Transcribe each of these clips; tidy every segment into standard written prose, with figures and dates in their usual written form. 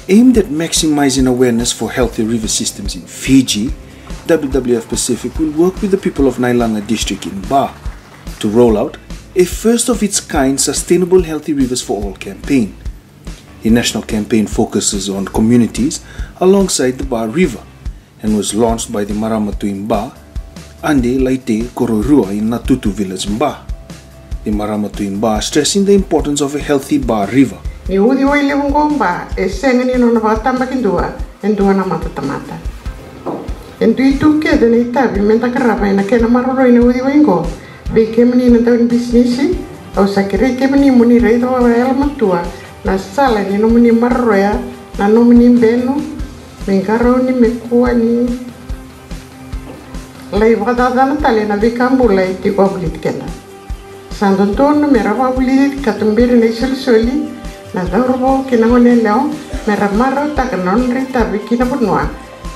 Aimed at maximizing awareness for healthy river systems in Fiji, WWF Pacific will work with the people of Nailanga District in Ba to roll out a first-of-its-kind Sustainable Healthy Rivers for All campaign. The national campaign focuses on communities alongside the Ba River and was launched by the Maramatu in Ba, Ande Laite Kororua in Natutu village in Ba. The Maramatu in Ba stressing the importance of a healthy Ba River. Ni udi wa ile ngomba esengeni no na tamba kindua endua na matatamata. Endu itu ke de ni tabi menta karaba ina ke na maroro ina udi wa ingo. Be ke meni na tawin business au sakire ke meni muni reito wa ela matua na sala ni no muni maroro ya na no muni beno mengaro ni mekua ni lai wada dana tale na be kambula ti ko bulit kena. Sandotono merava bulit katumbiri na soli na dorbo kinangole leo meramaro takanon rita bikina punwa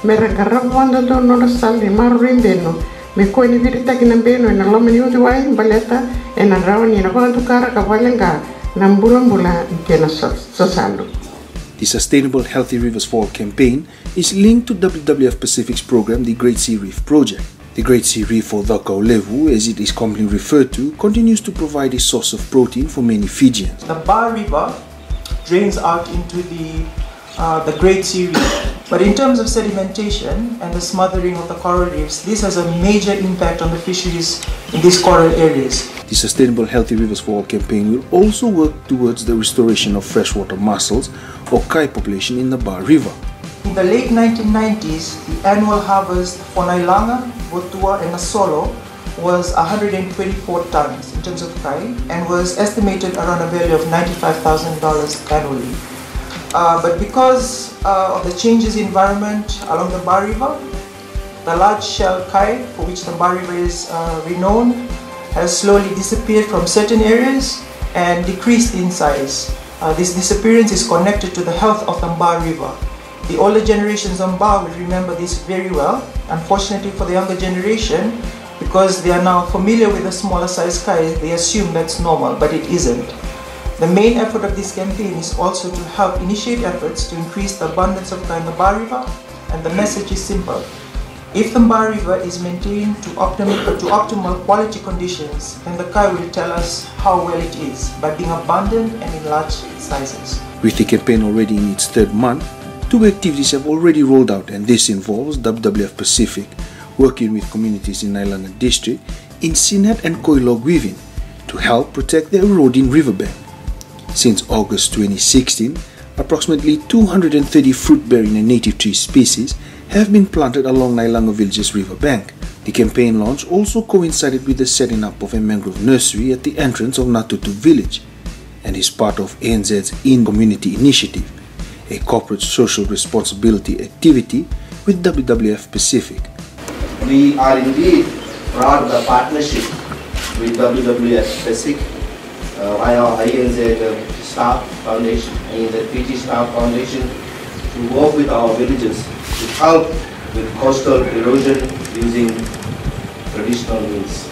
meragarabwando to no salli marrimbeno me ko ni virita kinambeno na lomani udwai baleta en rawani na ko tukara ka valenga nambulambula kena sosando. The Sustainable Healthy Rivers for All campaign is linked to WWF Pacific's program, the Great Sea Reef Project. The Great Sea Reef, or Dhaka-Ulevu, as it is commonly referred to, continues to provide a source of protein for many Fijians. The Ba River drains out into the Great Sea Reef. But in terms of sedimentation and the smothering of the coral reefs, this has a major impact on the fisheries in these coral areas. The Sustainable Healthy Rivers for All campaign will also work towards the restoration of freshwater mussels or kai population in the Ba River. In the late 1990s, the annual harvest for Nailanga, Botua and Nasolo was 124 tons in terms of kai and was estimated around a value of $95,000 annually. But because of the changes in environment along the Ba River, the large shell kai, for which the Ba River is renowned, has slowly disappeared from certain areas and decreased in size. This disappearance is connected to the health of the Ba River. The older generations on Ba will remember this very well. Unfortunately for the younger generation, because they are now familiar with the smaller size kai, they assume that's normal, but it isn't. The main effort of this campaign is also to help initiate efforts to increase the abundance of kai in the Ba River, and the message is simple. If the Ba River is maintained to optimal quality conditions, then the kai will tell us how well it is, by being abundant and in large sizes. With the campaign already in its third month, 2 activities have already rolled out, and this involves WWF Pacific working with communities in Nailanga District in Sinat and Koilog Weaving to help protect the eroding riverbank. Since August 2016, approximately 230 fruit-bearing and native tree species have been planted along Nailanga Village's riverbank. The campaign launch also coincided with the setting up of a mangrove nursery at the entrance of Natutu village and is part of ANZ's In-Community Initiative, a corporate social responsibility activity with WWF Pacific. We are indeed proud of the partnership with WWF Pacific via ANZ Staff Foundation and the Fiji Staff Foundation to work with our villages to help with coastal erosion using traditional means.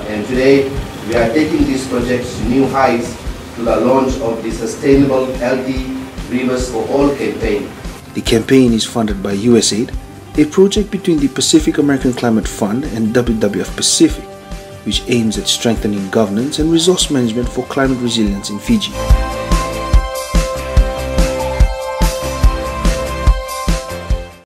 And today we are taking these projects to new heights to the launch of the Sustainable Healthy Rivers for All campaign. The campaign is funded by USAID, a project between the Pacific American Climate Fund and WWF Pacific, which aims at strengthening governance and resource management for climate resilience in Fiji.